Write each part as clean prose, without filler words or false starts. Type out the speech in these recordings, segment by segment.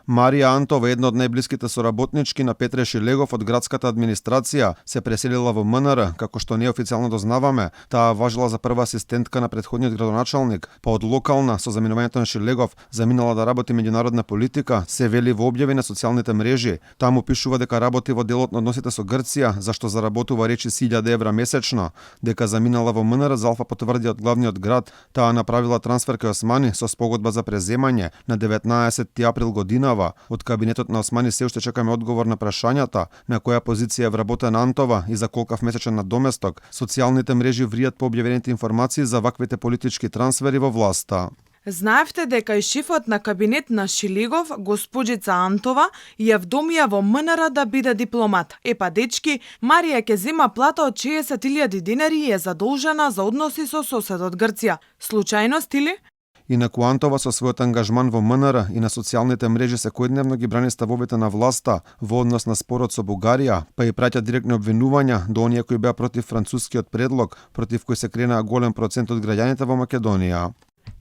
Марија Антова, една од најблиските соработнички на Петре Шилегов од градската администрација, се преселила во МНР, како што неофицијално дознаваме. Таа важила за прва асистентка на претходниот градоначалник, па од локална со заминувањето на Шилегов заминала да работи меѓународна политика, се вели во објави на социјалните мрежи. Таму пишува дека работи во делот на односите со Грција, зашто заработува речи 1000 евра месечно. Дека заминала во МНР, Залфа потврди од главниот град. Таа направила трансфер кај Османи со спогодба за преземање на 19 април годинава. Од кабинетот на Османи се уште чекаме одговор на прашањата на која позиција е вработен Антова и за колкав месечен надоместок. Социјалните мрежи вријат по објавените информации за ваквите политички трансфери во власта. Знаевте дека и шефот на кабинет на Шилегов, госпоđица Антова, ја вдомија во МНР да биде дипломат. Епа дечки, Марија ќе зема плата од 60.000 денари и е задолжена за односи со соседот Грција. Случајност или? Инаку Антова со својот ангажман во МНР и на социјалните мрежи секојдневно ги брани ставовите на власта во однос на спорот со Бугарија, па и праќа директни обвинувања до оние кои беа против францускиот предлог, против кој се кренаа голем процент од граѓаните во Македонија.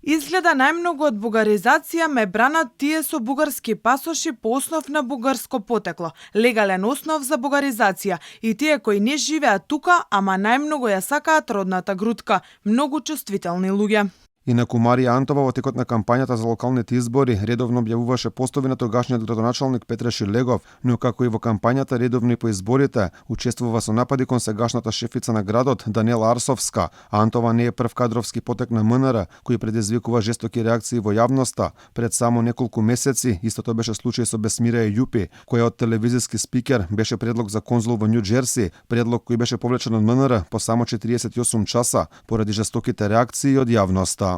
Изгледа најмногу од бугаризација ме бранат тие со бугарски пасоши по основ на бугарско потекло, легален основ за бугаризација и тие кои не живеат тука, ама најмногу ја сакаат родната грудка, многу чувствителни луѓе. Инаку Марија Антова во текот на кампањата за локалните избори редовно објавуваше постови на тогашниот градоначалник Петре Шилегов, но како и во кампањата редовно и по изборите учествува со напади кон сегашната шефица на градот Даниела Арсовска. Антова не е прв кадровски потек на МНР кој предизвикува жестоки реакции во јавноста. Пред само неколку месеци истото беше случај со Бесмира Јупи, која од телевизиски спикер беше предлог за конзул во Њу Џерси, предлог кој беше повлечен од МНР по само 48 часа поради жестоките реакции од јавноста.